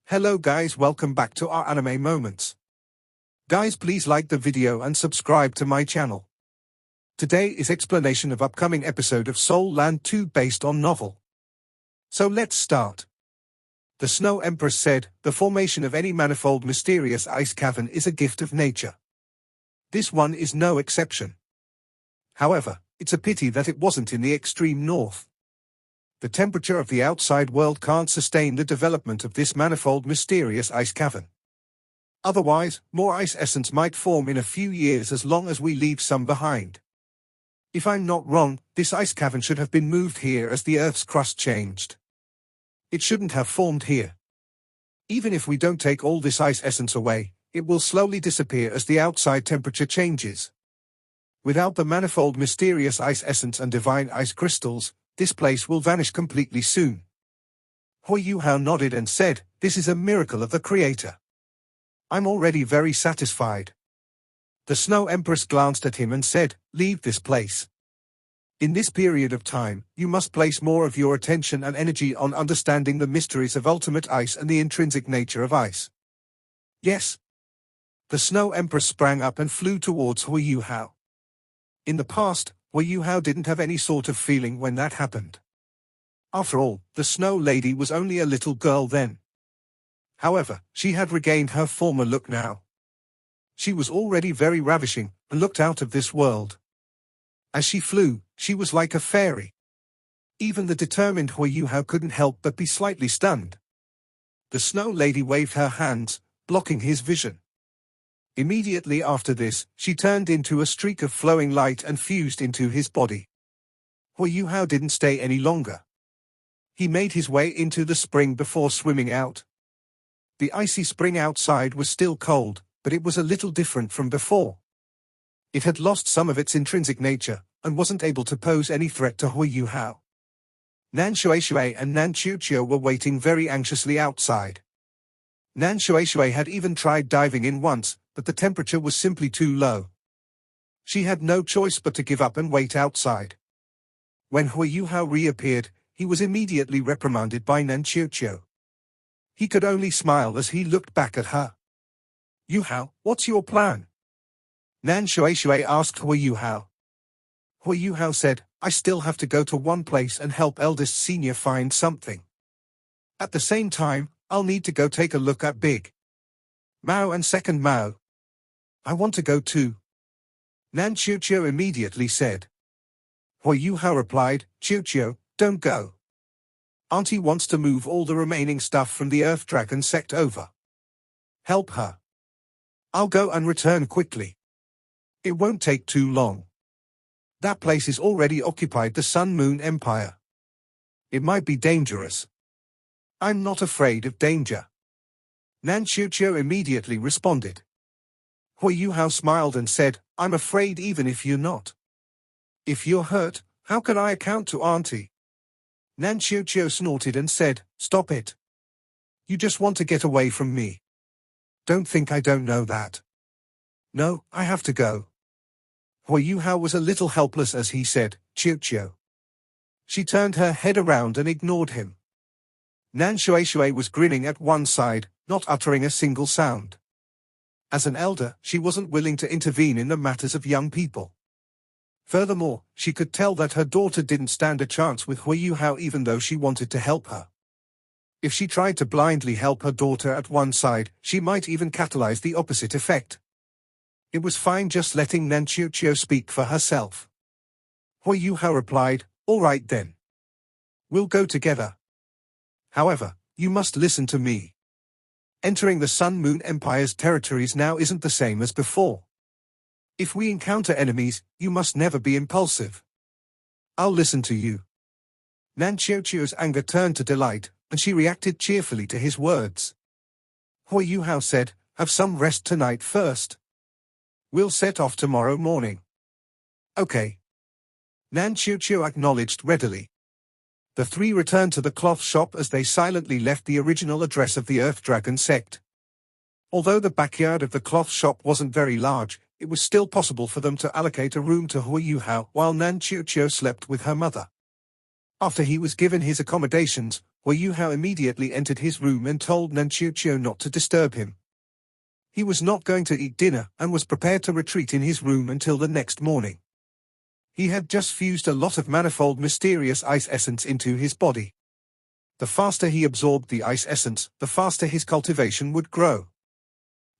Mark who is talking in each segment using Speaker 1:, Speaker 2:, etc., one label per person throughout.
Speaker 1: Hello guys, welcome back to our anime moments. Guys, please like the video and subscribe to my channel. Today is explanation of upcoming episode of Soul Land 2 based on novel. So let's start. The Snow Empress said, the formation of any manifold mysterious ice cavern is a gift of nature. This one is no exception. However, it's a pity that it wasn't in the extreme north. The temperature of the outside world can't sustain the development of this manifold mysterious ice cavern. Otherwise, more ice essence might form in a few years as long as we leave some behind. If I'm not wrong, this ice cavern should have been moved here as the Earth's crust changed. It shouldn't have formed here. Even if we don't take all this ice essence away, it will slowly disappear as the outside temperature changes. Without the manifold mysterious ice essence and divine ice crystals, this place will vanish completely soon. Hui Yuhao nodded and said, this is a miracle of the Creator. I'm already very satisfied. The Snow Empress glanced at him and said, leave this place. In this period of time, you must place more of your attention and energy on understanding the mysteries of ultimate ice and the intrinsic nature of ice. Yes. The Snow Empress sprang up and flew towards Hui Yuhao. In the past, Hui Yuhao didn't have any sort of feeling when that happened. After all, the Snow Lady was only a little girl then. However, she had regained her former look now. She was already very ravishing, and looked out of this world. As she flew, she was like a fairy. Even the determined Hui Yuhao couldn't help but be slightly stunned. The Snow Lady waved her hands, blocking his vision. Immediately after this, she turned into a streak of flowing light and fused into his body. Hui Yuhao didn't stay any longer. He made his way into the spring before swimming out. The icy spring outside was still cold, but it was a little different from before. It had lost some of its intrinsic nature, and wasn't able to pose any threat to Hui Yuhao. Nan Shueishui and Nan Qiuqiu were waiting very anxiously outside. Nan Shueishui had even tried diving in once, but the temperature was simply too low. She had no choice but to give up and wait outside. When Hui Yuhao reappeared, he was immediately reprimanded by Nan Qiuqiu. He could only smile as he looked back at her. Yuhao, what's your plan? Nan Shueishui asked Hui Yuhao. Hui Yuhao said, I still have to go to one place and help eldest senior find something. At the same time, I'll need to go take a look at Big Mao and Second Mao. I want to go too. Nan Qiuqiu immediately said. Hui Yuhao replied, Qiuqiu, don't go. Auntie wants to move all the remaining stuff from the Earth Dragon sect over. Help her. I'll go and return quickly. It won't take too long. That place is already occupied the Sun Moon Empire. It might be dangerous. I'm not afraid of danger. Nan Qiuqiu immediately responded. Hui Yuhao smiled and said, I'm afraid even if you're not. If you're hurt, how can I account to Auntie? Nan Qiuqiu snorted and said, stop it. You just want to get away from me. Don't think I don't know that. No, I have to go. Hui Yuhao was a little helpless as he said, Qiuqiu. She turned her head around and ignored him. Nan Shueishui was grinning at one side, not uttering a single sound. As an elder, she wasn't willing to intervene in the matters of young people. Furthermore, she could tell that her daughter didn't stand a chance with Hui Yuhao even though she wanted to help her. If she tried to blindly help her daughter at one side, she might even catalyze the opposite effect. It was fine just letting Nan Qiuqiu speak for herself. Hui Yuhao replied, all right then. We'll go together. However, you must listen to me. Entering the Sun Moon Empire's territories now isn't the same as before. If we encounter enemies, you must never be impulsive. I'll listen to you. Nan Qiuqiu's anger turned to delight, and she reacted cheerfully to his words. Hui Yuhao said, have some rest tonight first. We'll set off tomorrow morning. Okay. Nan Qiuqiu acknowledged readily. The three returned to the cloth shop as they silently left the original address of the Earth Dragon sect. Although the backyard of the cloth shop wasn't very large, it was still possible for them to allocate a room to Hui Yuhao while Nan Qiuqiu slept with her mother. After he was given his accommodations, Hu Yuhao immediately entered his room and told Nan Qiuqiu not to disturb him. He was not going to eat dinner and was prepared to retreat in his room until the next morning. He had just fused a lot of manifold mysterious ice essence into his body. The faster he absorbed the ice essence, the faster his cultivation would grow.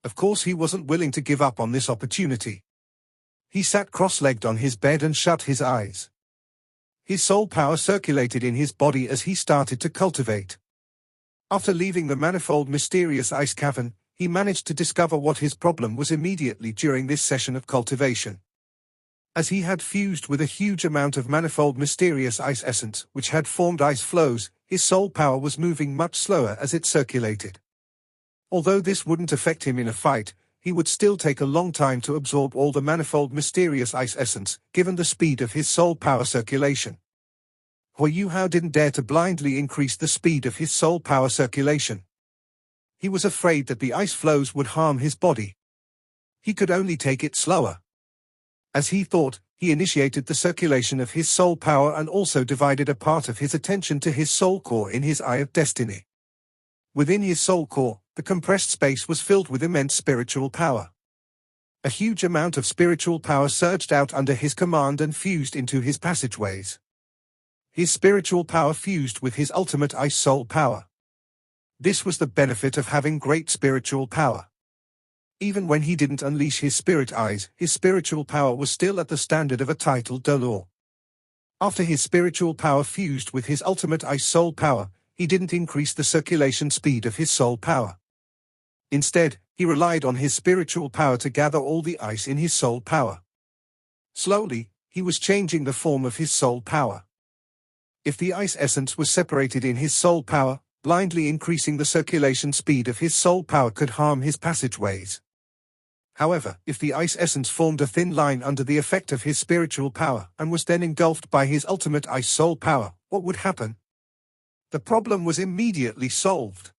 Speaker 1: Of course, he wasn't willing to give up on this opportunity. He sat cross-legged on his bed and shut his eyes. His soul power circulated in his body as he started to cultivate. After leaving the manifold mysterious ice cavern, he managed to discover what his problem was immediately during this session of cultivation. As he had fused with a huge amount of manifold mysterious ice essence which had formed ice flows, his soul power was moving much slower as it circulated. Although this wouldn't affect him in a fight, he would still take a long time to absorb all the manifold mysterious ice essence, given the speed of his soul power circulation. Hu Yuhao didn't dare to blindly increase the speed of his soul power circulation. He was afraid that the ice flows would harm his body. He could only take it slower. As he thought, he initiated the circulation of his soul power and also divided a part of his attention to his soul core in his Eye of Destiny. Within his soul core, the compressed space was filled with immense spiritual power. A huge amount of spiritual power surged out under his command and fused into his passageways. His spiritual power fused with his ultimate ice soul power. This was the benefit of having great spiritual power. Even when he didn't unleash his spirit eyes, his spiritual power was still at the standard of a title d'Or. After his spiritual power fused with his ultimate ice soul power, he didn't increase the circulation speed of his soul power. Instead, he relied on his spiritual power to gather all the ice in his soul power. Slowly, he was changing the form of his soul power. If the ice essence was separated in his soul power, blindly increasing the circulation speed of his soul power could harm his passageways. However, if the ice essence formed a thin line under the effect of his spiritual power and was then engulfed by his ultimate ice soul power, what would happen? The problem was immediately solved.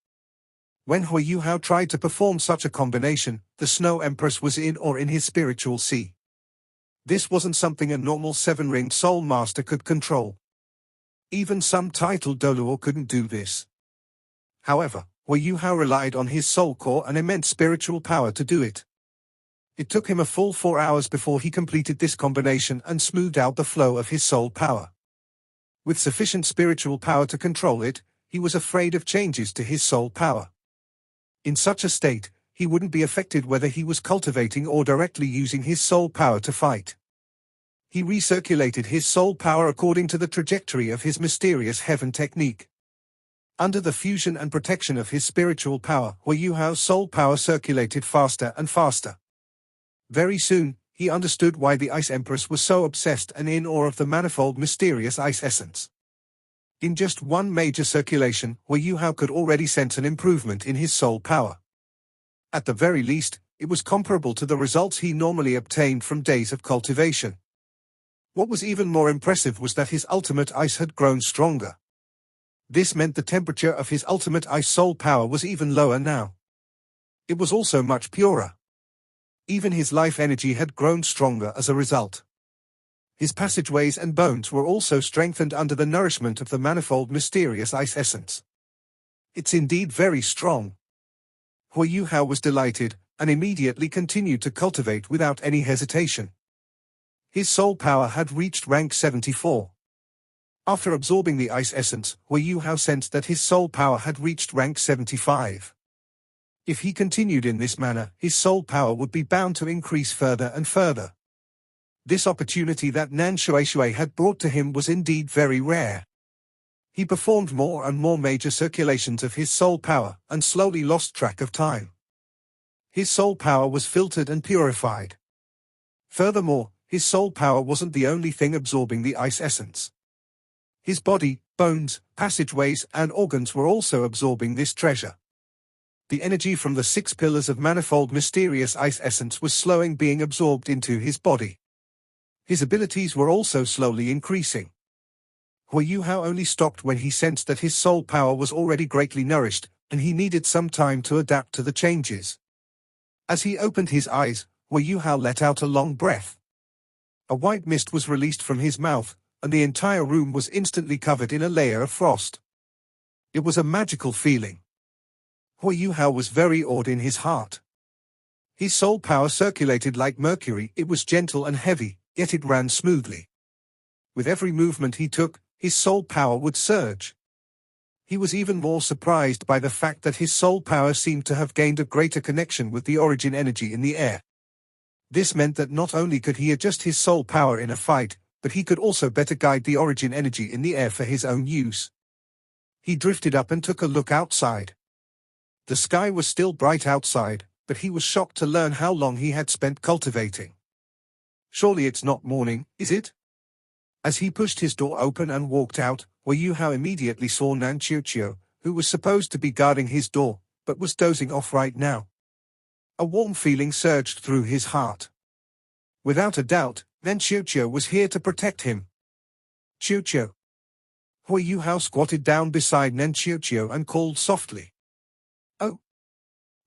Speaker 1: When Hu Yuhao tried to perform such a combination, the Snow Empress was in or in his spiritual sea. This wasn't something a normal seven-ringed soul master could control. Even some title d'Or couldn't do this. However, Hu Yuhao relied on his soul core and immense spiritual power to do it. It took him a full 4 hours before he completed this combination and smoothed out the flow of his soul power. With sufficient spiritual power to control it, he was afraid of changes to his soul power. In such a state, he wouldn't be affected whether he was cultivating or directly using his soul power to fight. He recirculated his soul power according to the trajectory of his mysterious heaven technique. Under the fusion and protection of his spiritual power, Hu Yuhao's soul power circulated faster and faster. Very soon, he understood why the Ice Empress was so obsessed and in awe of the manifold mysterious ice essence. In just one major circulation, Hu Yuhao could already sense an improvement in his soul power. At the very least, it was comparable to the results he normally obtained from days of cultivation. What was even more impressive was that his ultimate ice had grown stronger. This meant the temperature of his ultimate ice soul power was even lower now. It was also much purer. Even his life energy had grown stronger as a result. His passageways and bones were also strengthened under the nourishment of the manifold mysterious ice essence. It's indeed very strong. Hu Yuhao was delighted, and immediately continued to cultivate without any hesitation. His soul power had reached rank 74. After absorbing the ice essence, Hu Yuhao sensed that his soul power had reached rank 75. If he continued in this manner, his soul power would be bound to increase further and further. This opportunity that Nan Shueishui had brought to him was indeed very rare. He performed more and more major circulations of his soul power, and slowly lost track of time. His soul power was filtered and purified. Furthermore, his soul power wasn't the only thing absorbing the ice essence. His body, bones, passageways, and organs were also absorbing this treasure. The energy from the 6 pillars of manifold mysterious ice essence was slowing being absorbed into his body. His abilities were also slowly increasing. Hu Yuhao only stopped when he sensed that his soul power was already greatly nourished, and he needed some time to adapt to the changes. As he opened his eyes, Hu Yuhao let out a long breath. A white mist was released from his mouth, and the entire room was instantly covered in a layer of frost. It was a magical feeling. Hui Yuhao was very awed in his heart. His soul power circulated like mercury. It was gentle and heavy, yet it ran smoothly. With every movement he took, his soul power would surge. He was even more surprised by the fact that his soul power seemed to have gained a greater connection with the origin energy in the air. This meant that not only could he adjust his soul power in a fight, but he could also better guide the origin energy in the air for his own use. He drifted up and took a look outside. The sky was still bright outside, but he was shocked to learn how long he had spent cultivating. Surely it's not morning, is it? As he pushed his door open and walked out, Hui Yuhao immediately saw Nan Qiuqiu, who was supposed to be guarding his door, but was dozing off right now. A warm feeling surged through his heart. Without a doubt, Nan Qiuqiu was here to protect him. Qiuqiu. Hui Yuhao squatted down beside Nan Qiuqiu and called softly. Oh!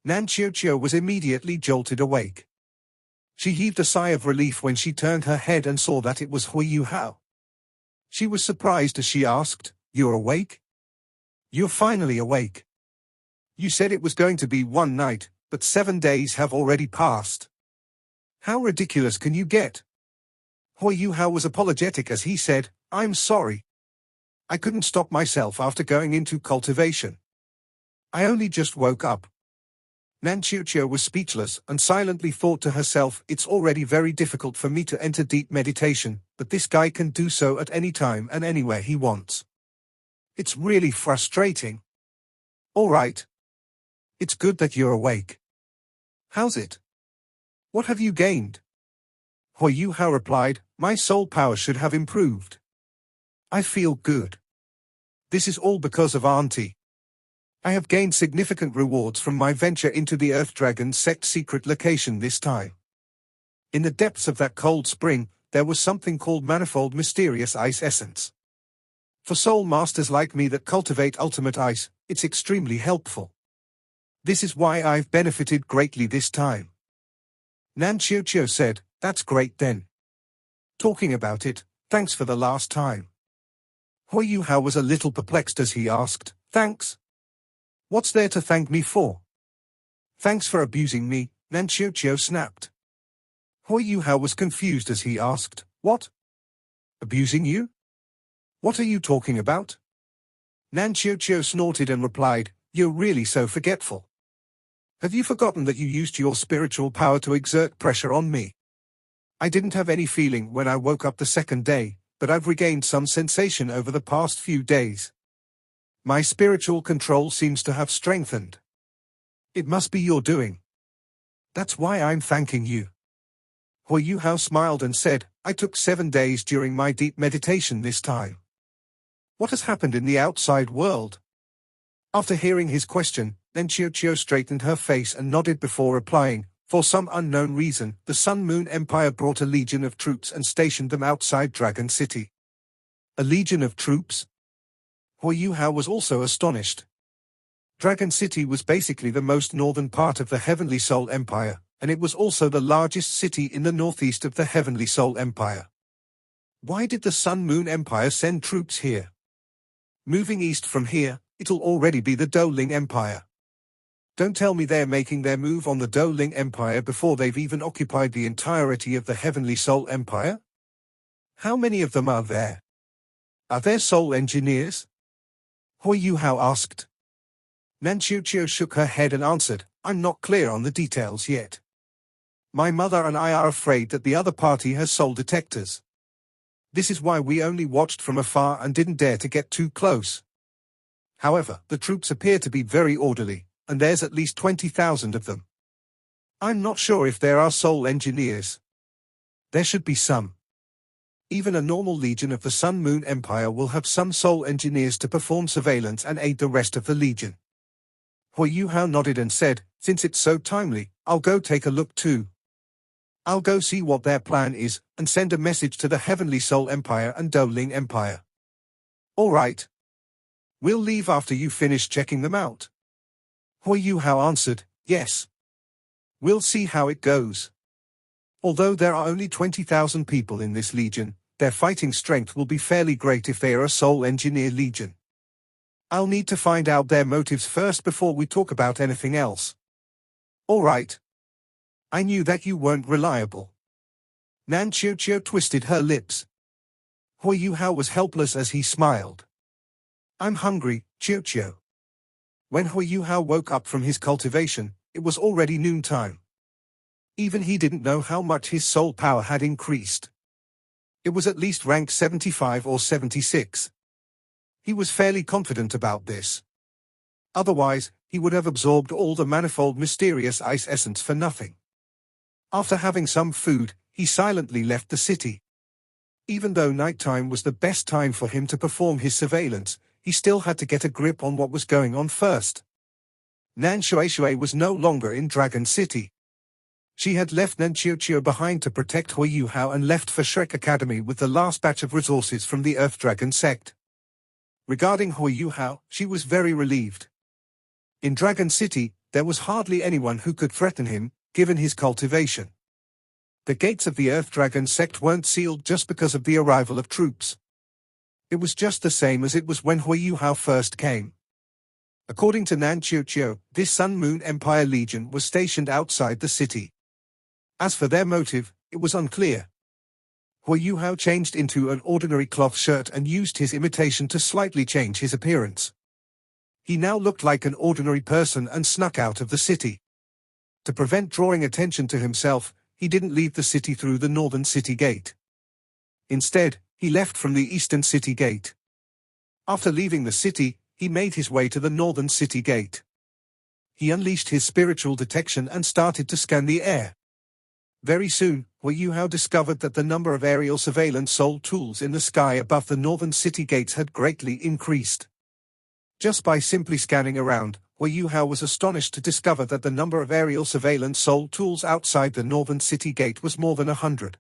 Speaker 1: Nan Qiuqiu was immediately jolted awake. She heaved a sigh of relief when she turned her head and saw that it was Hui Yuhao. She was surprised as she asked, "You're awake? You're finally awake. You said it was going to be one night, but 7 days have already passed. How ridiculous can you get?" Hui Yuhao was apologetic as he said, "I'm sorry. I couldn't stop myself after going into cultivation. I only just woke up." Nan Qiuqiu was speechless and silently thought to herself, "It's already very difficult for me to enter deep meditation, but this guy can do so at any time and anywhere he wants. It's really frustrating." "All right. It's good that you're awake. How's it? What have you gained?" Hui Yuhao replied, "My soul power should have improved. I feel good. This is all because of Auntie. I have gained significant rewards from my venture into the Earth Dragon sect secret location this time. In the depths of that cold spring, there was something called manifold mysterious ice essence. For soul masters like me that cultivate ultimate ice, it's extremely helpful. This is why I've benefited greatly this time." Nan Qiuqiu said, "That's great then. Talking about it, thanks for the last time." Hui Yuhao was a little perplexed as he asked, "Thanks? What's there to thank me for?" "Thanks for abusing me," Nan Qiuqiu snapped. Hui Yuhao was confused as he asked, "What? Abusing you? What are you talking about?" Nan Qiuqiu snorted and replied, "You're really so forgetful. Have you forgotten that you used your spiritual power to exert pressure on me? I didn't have any feeling when I woke up the second day, but I've regained some sensation over the past few days. My spiritual control seems to have strengthened. It must be your doing. That's why I'm thanking you." Hui Yuhao smiled and said, "I took 7 days during my deep meditation this time. What has happened in the outside world?" After hearing his question, then Qiuqiu straightened her face and nodded before replying, "For some unknown reason, the Sun Moon Empire brought a legion of troops and stationed them outside Dragon City." "A legion of troops?" Hui Yuhao was also astonished. Dragon City was basically the most northern part of the Heavenly Soul Empire, and it was also the largest city in the northeast of the Heavenly Soul Empire. Why did the Sun Moon Empire send troops here? Moving east from here, it'll already be the Doling Empire. Don't tell me they're making their move on the Doling Empire before they've even occupied the entirety of the Heavenly Soul Empire? How many of them are there? Are there soul engineers? Hui Yuhao asked. Nan Qiuqiu shook her head and answered, "I'm not clear on the details yet. My mother and I are afraid that the other party has soul detectors. This is why we only watched from afar and didn't dare to get too close. However, the troops appear to be very orderly, and there's at least 20,000 of them. I'm not sure if there are soul engineers. There should be some. Even a normal legion of the Sun Moon Empire will have some soul engineers to perform surveillance and aid the rest of the legion." Hui Yuhao nodded and said, "Since it's so timely, I'll go take a look too. I'll go see what their plan is, and send a message to the Heavenly Soul Empire and Doling Empire." "All right. We'll leave after you finish checking them out." Hui Yuhao answered, "Yes. We'll see how it goes. Although there are only 20,000 people in this legion, their fighting strength will be fairly great if they are a soul engineer legion. I'll need to find out their motives first before we talk about anything else. All right. I knew that you weren't reliable. Nan Chiu twisted her lips. Hui Yuhao was helpless as he smiled. I'm hungry, Chiu. When Hui Yuhao woke up from his cultivation, it was already noontime. Even he didn't know how much his soul power had increased. It was at least rank 75 or 76. He was fairly confident about this. Otherwise, he would have absorbed all the manifold mysterious ice essence for nothing. After having some food, he silently left the city. Even though nighttime was the best time for him to perform his surveillance, he still had to get a grip on what was going on first. Nan Shui was no longer in Dragon City. She had left Nan Chiu behind to protect Hui Yuhao and left for Shrek Academy with the last batch of resources from the Earth Dragon sect. Regarding Hui Yuhao, she was very relieved. In Dragon City, there was hardly anyone who could threaten him, given his cultivation. The gates of the Earth Dragon sect weren't sealed just because of the arrival of troops. It was just the same as it was when Hui Yuhao first came. According to Nan Chiu, this Sun Moon Empire Legion was stationed outside the city. As for their motive, it was unclear. Hui Yuhao changed into an ordinary cloth shirt and used his imitation to slightly change his appearance. He now looked like an ordinary person and snuck out of the city. To prevent drawing attention to himself, he didn't leave the city through the northern city gate. Instead, he left from the eastern city gate. After leaving the city, he made his way to the northern city gate. He unleashed his spiritual detection and started to scan the air. Very soon, Hui Yuhao discovered that the number of aerial surveillance soul tools in the sky above the northern city gates had greatly increased. Just by simply scanning around, Hui Yuhao was astonished to discover that the number of aerial surveillance soul tools outside the northern city gate was more than 100.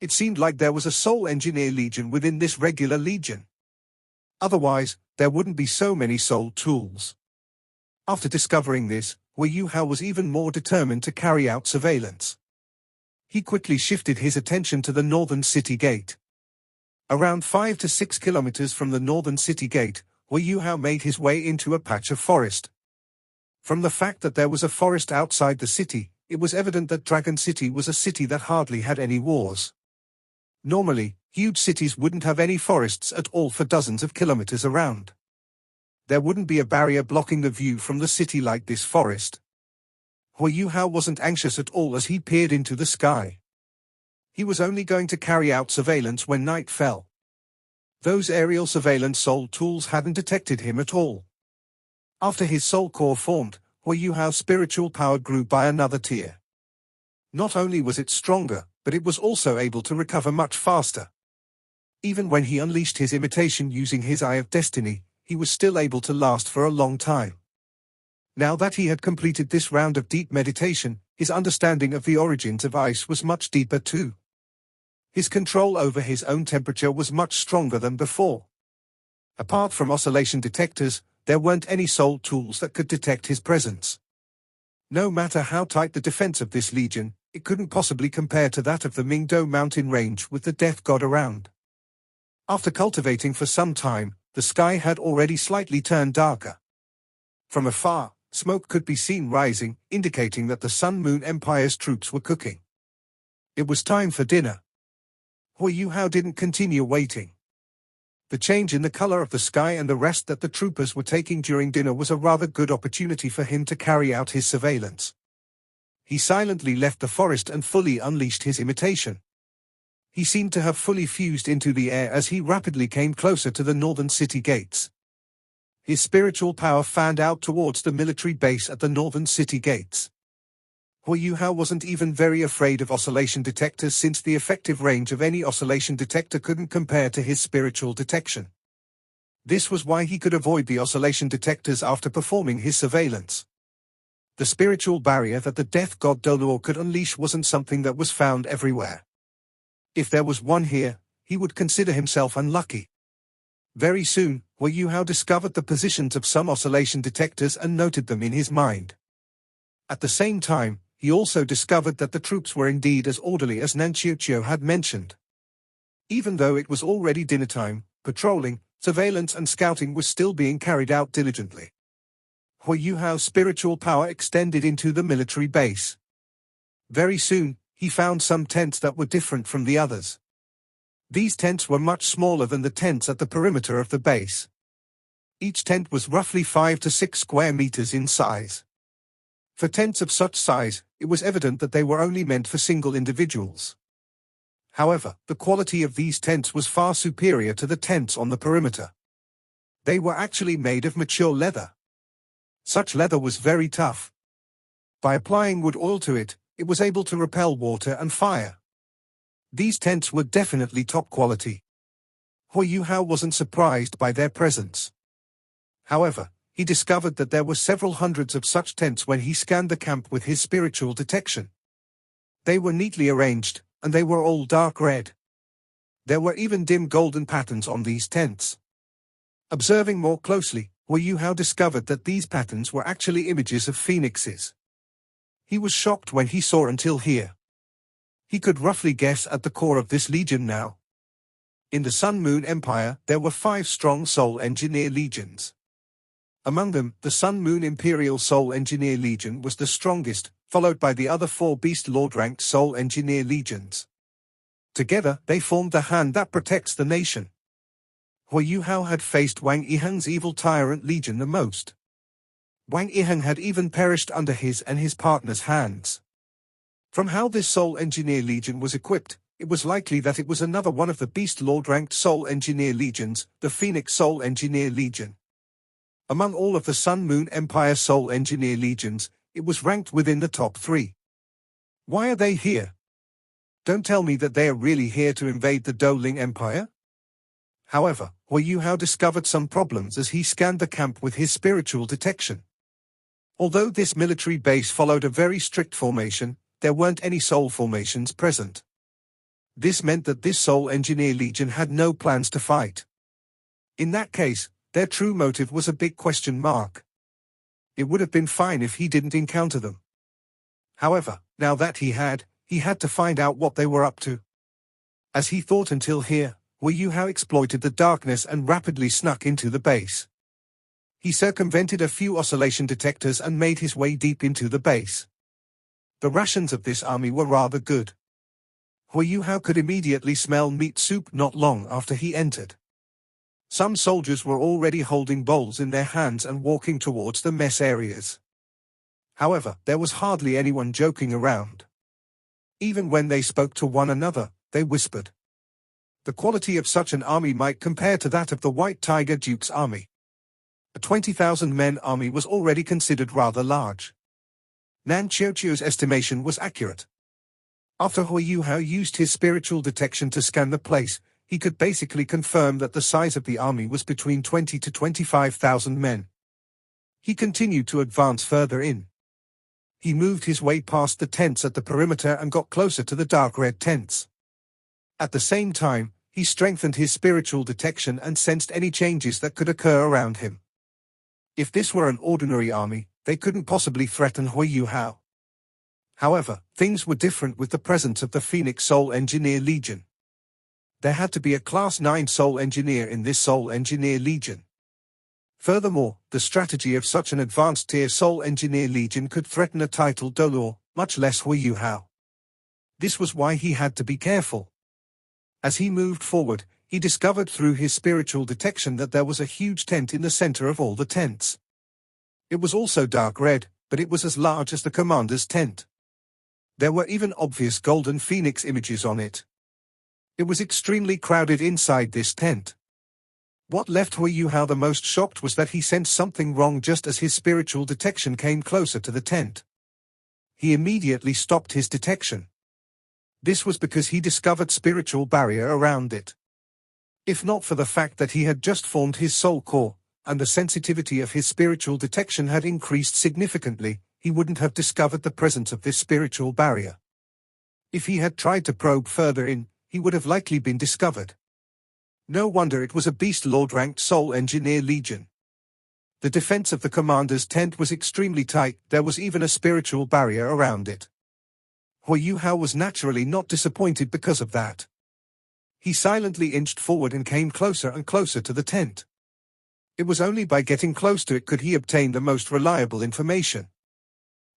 Speaker 1: It seemed like there was a soul engineer legion within this regular legion. Otherwise, there wouldn't be so many soul tools. After discovering this, Hui Yuhao was even more determined to carry out surveillance. He quickly shifted his attention to the northern city gate. Around 5 to 6 kilometers from the northern city gate, Hui Yuhao made his way into a patch of forest. From the fact that there was a forest outside the city, it was evident that Dragon City was a city that hardly had any wars. Normally, huge cities wouldn't have any forests at all for dozens of kilometers around. There wouldn't be a barrier blocking the view from the city like this forest. Hui Yuhao wasn't anxious at all as he peered into the sky. He was only going to carry out surveillance when night fell. Those aerial surveillance soul tools hadn't detected him at all. After his soul core formed, Hui Yuhao's spiritual power grew by another tier. Not only was it stronger, but it was also able to recover much faster. Even when he unleashed his imitation using his Eye of Destiny, he was still able to last for a long time. Now that he had completed this round of deep meditation, his understanding of the origins of ice was much deeper too. His control over his own temperature was much stronger than before. Apart from oscillation detectors, there weren't any soul tools that could detect his presence. No matter how tight the defense of this legion, it couldn't possibly compare to that of the Mingdo mountain range with the death god around. After cultivating for some time, the sky had already slightly turned darker. From afar, smoke could be seen rising, indicating that the Sun Moon Empire's troops were cooking. It was time for dinner. Hui Yuhao didn't continue waiting. The change in the color of the sky and the rest that the troopers were taking during dinner was a rather good opportunity for him to carry out his surveillance. He silently left the forest and fully unleashed his imitation. He seemed to have fully fused into the air as he rapidly came closer to the northern city gates. His spiritual power fanned out towards the military base at the northern city gates. Hui Yuhao wasn't even very afraid of oscillation detectors since the effective range of any oscillation detector couldn't compare to his spiritual detection. This was why he could avoid the oscillation detectors after performing his surveillance. The spiritual barrier that the death god Dolor could unleash wasn't something that was found everywhere. If there was one here, he would consider himself unlucky. Very soon, Hui Yuhao discovered the positions of some oscillation detectors and noted them in his mind. At the same time, he also discovered that the troops were indeed as orderly as Nan Chiu had mentioned. Even though it was already dinner time, patrolling, Surveillance and scouting was still being carried out diligently. Hui Yuhao's spiritual power extended into the military base. Very soon, he found some tents that were different from the others. These tents were much smaller than the tents at the perimeter of the base. Each tent was roughly 5 to 6 square meters in size. For tents of such size, it was evident that they were only meant for single individuals. However, the quality of these tents was far superior to the tents on the perimeter. They were actually made of mature leather. Such leather was very tough. By applying wood oil to it, it was able to repel water and fire. These tents were definitely top quality. Hui Yuhao wasn't surprised by their presence. However, he discovered that there were several hundreds of such tents when he scanned the camp with his spiritual detection. They were neatly arranged, and they were all dark red. There were even dim golden patterns on these tents. Observing more closely, Hui Yuhao discovered that these patterns were actually images of phoenixes. He was shocked when he saw until here. He could roughly guess at the core of this legion now. In the Sun Moon Empire, there were 5 strong Soul Engineer legions. Among them, the Sun Moon Imperial Soul Engineer Legion was the strongest, followed by the other 4 Beast Lord-ranked Soul Engineer legions. Together, they formed the hand that protects the nation. Hui Yuhao had faced Wang Yiheng's evil tyrant legion the most. Wang Yiheng had even perished under his and his partner's hands. From how this Soul Engineer Legion was equipped, it was likely that it was another one of the Beast Lord-ranked Soul Engineer Legions, the Phoenix Soul Engineer Legion. Among all of the Sun Moon Empire Soul Engineer Legions, it was ranked within the top 3. Why are they here? Don't tell me that they are really here to invade the Douling Empire? However, Hui Yuhao discovered some problems as he scanned the camp with his spiritual detection. Although this military base followed a very strict formation, there weren't any soul formations present. This meant that this Soul Engineer Legion had no plans to fight. In that case, their true motive was a big question mark. It would have been fine if he didn't encounter them. However, now that he had to find out what they were up to. As he thought until here, Hui Yuhao exploited the darkness and rapidly snuck into the base. He circumvented a few oscillation detectors and made his way deep into the base. The rations of this army were rather good. Hui Yuhao could immediately smell meat soup not long after he entered. Some soldiers were already holding bowls in their hands and walking towards the mess areas. However, there was hardly anyone joking around. Even when they spoke to one another, they whispered. The quality of such an army might compare to that of the White Tiger Duke's army. A 20,000-men army was already considered rather large. Nan Qiuqiu's estimation was accurate. After Hui Yuhao used his spiritual detection to scan the place, he could basically confirm that the size of the army was between 20 to 25,000 men. He continued to advance further in. He moved his way past the tents at the perimeter and got closer to the dark red tents. At the same time, he strengthened his spiritual detection and sensed any changes that could occur around him. If this were an ordinary army, they couldn't possibly threaten Hui Yuhao. However, things were different with the presence of the Phoenix Soul Engineer Legion. There had to be a Class 9 Soul Engineer in this Soul Engineer Legion. Furthermore, the strategy of such an advanced tier Soul Engineer Legion could threaten a titled Dolor, much less Hui Yuhao. This was why he had to be careful. As he moved forward, he discovered through his spiritual detection that there was a huge tent in the center of all the tents. It was also dark red, but it was as large as the commander's tent. There were even obvious golden phoenix images on it. It was extremely crowded inside this tent. What left Hui Yuhao the most shocked was that he sensed something wrong just as his spiritual detection came closer to the tent. He immediately stopped his detection. This was because he discovered spiritual barrier around it. If not for the fact that he had just formed his soul core, and the sensitivity of his spiritual detection had increased significantly, he wouldn't have discovered the presence of this spiritual barrier. If he had tried to probe further in, he would have likely been discovered. No wonder it was a Beast Lord-ranked Soul Engineer Legion. The defense of the commander's tent was extremely tight, there was even a spiritual barrier around it. Hui Yuhao was naturally not disappointed because of that. He silently inched forward and came closer and closer to the tent. It was only by getting close to it could he obtain the most reliable information.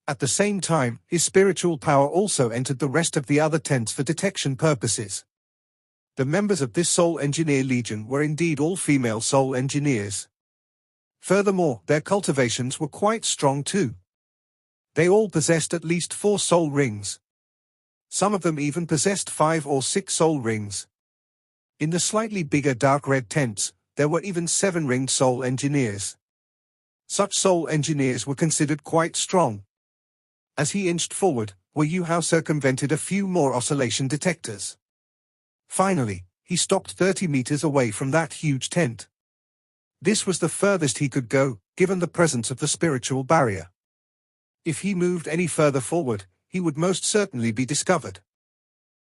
Speaker 1: At the same time, his spiritual power also entered the rest of the other tents for detection purposes. The members of this Soul Engineer Legion were indeed all female soul engineers. Furthermore, their cultivations were quite strong too. They all possessed at least 4 soul rings. Some of them even possessed 5 or 6 soul rings. In the slightly bigger dark red tents, there were even 7-ringed soul engineers. Such soul engineers were considered quite strong. As he inched forward, Yu Hao circumvented a few more oscillation detectors. Finally, he stopped 30 meters away from that huge tent. This was the furthest he could go, given the presence of the spiritual barrier. If he moved any further forward, he would most certainly be discovered.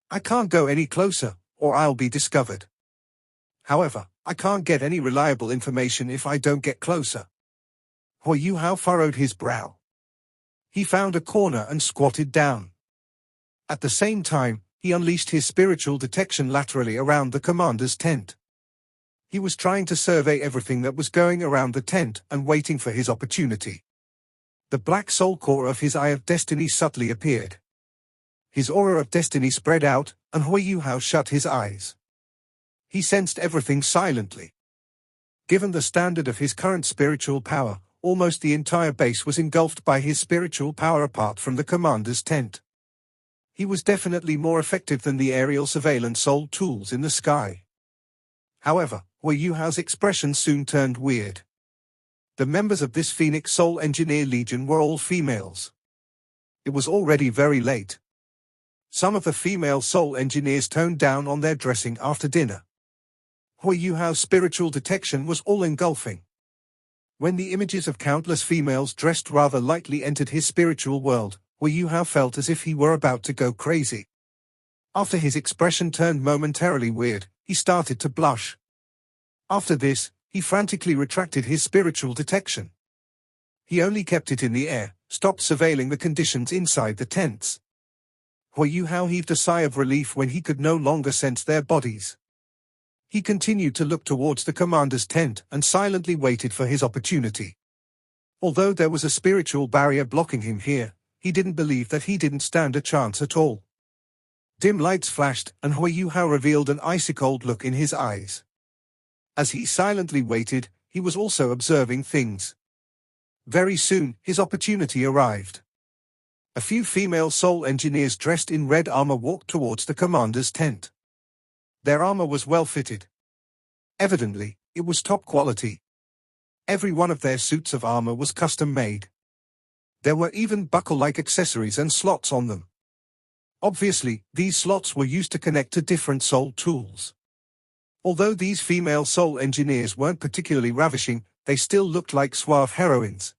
Speaker 1: I can't go any closer, or I'll be discovered. However, I can't get any reliable information if I don't get closer. Yu Hao furrowed his brow. He found a corner and squatted down. At the same time, he unleashed his spiritual detection laterally around the commander's tent. He was trying to survey everything that was going around the tent and waiting for his opportunity. The black soul core of his Eye of Destiny subtly appeared. His aura of destiny spread out, and Yu Hao shut his eyes. He sensed everything silently. Given the standard of his current spiritual power, almost the entire base was engulfed by his spiritual power apart from the commander's tent. He was definitely more effective than the aerial surveillance soul tools in the sky. However, Yu Hao's expression soon turned weird. The members of this Phoenix Soul Engineer Legion were all females. It was already very late. Some of the female soul engineers toned down on their dressing after dinner. Yu Hao's spiritual detection was all-engulfing. When the images of countless females dressed rather lightly entered his spiritual world, Yu Hao felt as if he were about to go crazy. After his expression turned momentarily weird, he started to blush. After this, he frantically retracted his spiritual detection. He only kept it in the air, stopped surveilling the conditions inside the tents. Yu Hao heaved a sigh of relief when he could no longer sense their bodies. He continued to look towards the commander's tent and silently waited for his opportunity. Although there was a spiritual barrier blocking him here, he didn't believe that he didn't stand a chance at all. Dim lights flashed, and Yu Hao revealed an icy-cold look in his eyes. As he silently waited, he was also observing things. Very soon, his opportunity arrived. A few female soul engineers dressed in red armor walked towards the commander's tent. Their armor was well fitted. Evidently, it was top quality. Every one of their suits of armor was custom-made. There were even buckle-like accessories and slots on them. Obviously, these slots were used to connect to different soul tools. Although these female soul engineers weren't particularly ravishing, they still looked like suave heroines.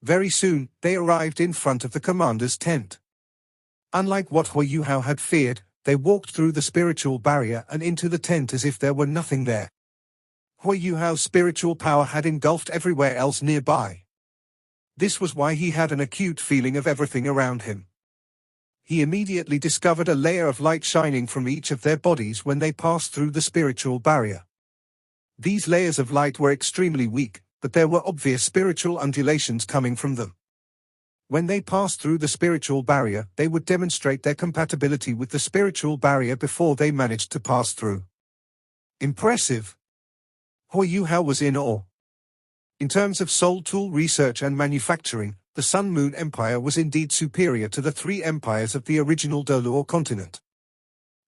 Speaker 1: Very soon, they arrived in front of the commander's tent. Unlike what Yu Hao had feared, they walked through the spiritual barrier and into the tent as if there were nothing there. Yu Hao's spiritual power had engulfed everywhere else nearby. This was why he had an acute feeling of everything around him. He immediately discovered a layer of light shining from each of their bodies when they passed through the spiritual barrier. These layers of light were extremely weak, but there were obvious spiritual undulations coming from them. When they passed through the spiritual barrier, they would demonstrate their compatibility with the spiritual barrier before they managed to pass through. Impressive. Yu Hao was in awe. In terms of soul tool research and manufacturing, the Sun Moon Empire was indeed superior to the 3 empires of the original Doluor continent.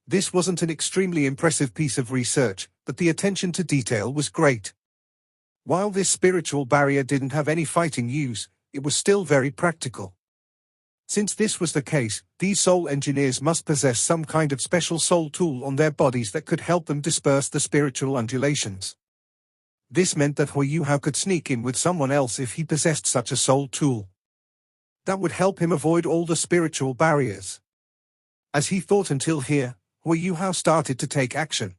Speaker 1: This wasn't an extremely impressive piece of research, but the attention to detail was great. While this spiritual barrier didn't have any fighting use, it was still very practical. Since this was the case, these soul engineers must possess some kind of special soul tool on their bodies that could help them disperse the spiritual undulations. This meant that Yu Hao could sneak in with someone else if he possessed such a soul tool. That would help him avoid all the spiritual barriers. As he thought until here, Yu Hao started to take action.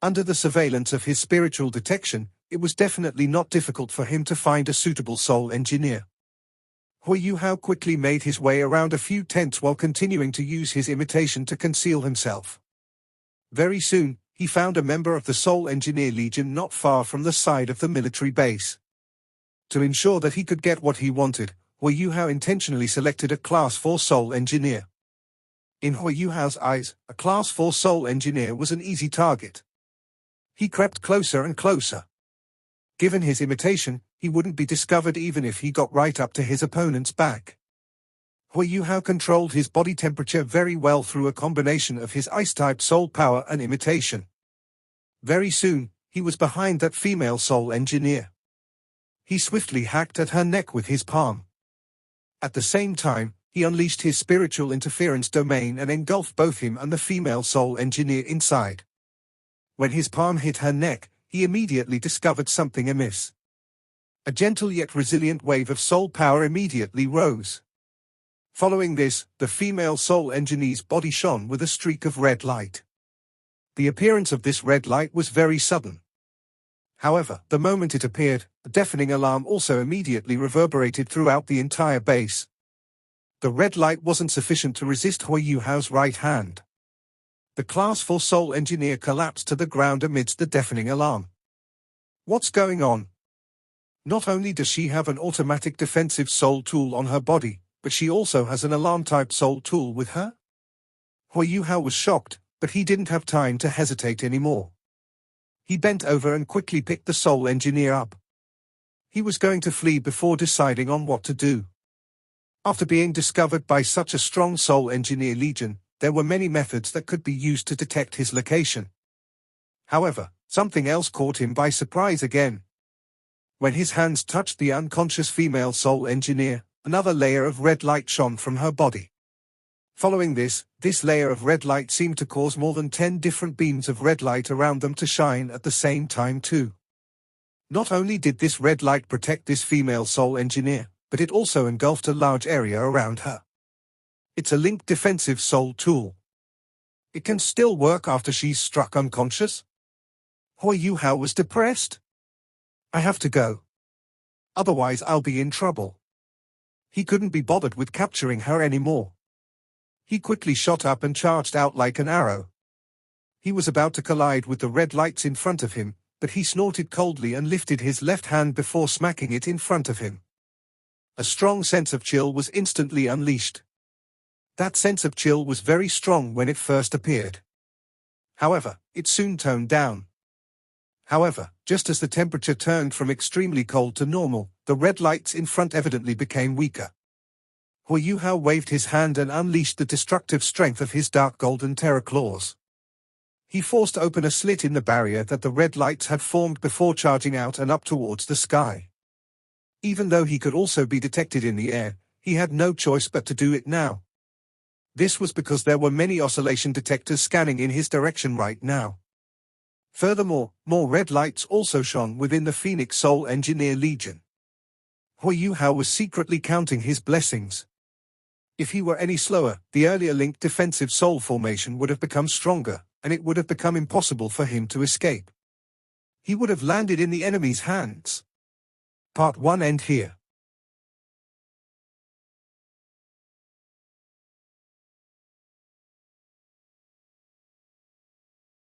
Speaker 1: Under the surveillance of his spiritual detection, it was definitely not difficult for him to find a suitable soul engineer. Yu Hao quickly made his way around a few tents while continuing to use his imitation to conceal himself. Very soon, he found a member of the Soul Engineer Legion not far from the side of the military base. To ensure that he could get what he wanted, Hui Yuhao intentionally selected a Class 4 Soul Engineer. In Hui Yuhao's eyes, a Class 4 Soul Engineer was an easy target. He crept closer and closer. Given his imitation, he wouldn't be discovered even if he got right up to his opponent's back. Hui Yuhao controlled his body temperature very well through a combination of his ice-type soul power and imitation. Very soon, he was behind that female Soul Engineer. He swiftly hacked at her neck with his palm. At the same time, he unleashed his spiritual interference domain and engulfed both him and the female Soul Engineer inside. When his palm hit her neck, he immediately discovered something amiss. A gentle yet resilient wave of soul power immediately rose. Following this, the female Soul Engineer's body shone with a streak of red light. The appearance of this red light was very sudden. However, the moment it appeared, a deafening alarm also immediately reverberated throughout the entire base. The red light wasn't sufficient to resist Hui Yuhao's right hand. The Class 4 Soul Engineer collapsed to the ground amidst the deafening alarm. What's going on? Not only does she have an automatic defensive soul tool on her body, but she also has an alarm-type soul tool with her? Hui Yuhao was shocked, but he didn't have time to hesitate anymore. He bent over and quickly picked the Soul Engineer up. He was going to flee before deciding on what to do. After being discovered by such a strong Soul Engineer Legion, there were many methods that could be used to detect his location. However, something else caught him by surprise again. When his hands touched the unconscious female Soul Engineer, another layer of red light shone from her body. Following this layer of red light seemed to cause more than 10 different beams of red light around them to shine at the same time too. Not only did this red light protect this female Soul Engineer, but it also engulfed a large area around her. It's a linked defensive soul tool. It can still work after she's struck unconscious? Hui Yuhao was depressed. I have to go. Otherwise I'll be in trouble. He couldn't be bothered with capturing her anymore. He quickly shot up and charged out like an arrow. He was about to collide with the red lights in front of him, but he snorted coldly and lifted his left hand before smacking it in front of him. A strong sense of chill was instantly unleashed. That sense of chill was very strong when it first appeared. However, it soon toned down. However, just as the temperature turned from extremely cold to normal, the red lights in front evidently became weaker. Hui Yuhao waved his hand and unleashed the destructive strength of his dark golden terror claws. He forced open a slit in the barrier that the red lights had formed before charging out and up towards the sky. Even though he could also be detected in the air, he had no choice but to do it now. This was because there were many oscillation detectors scanning in his direction right now. Furthermore, more red lights also shone within the Phoenix Soul Engineer Legion. Hui Yuhao was secretly counting his blessings. If he were any slower, the earlier linked defensive soul formation would have become stronger, and it would have become impossible for him to escape. He would have landed in the enemy's hands. Part 1 ends here.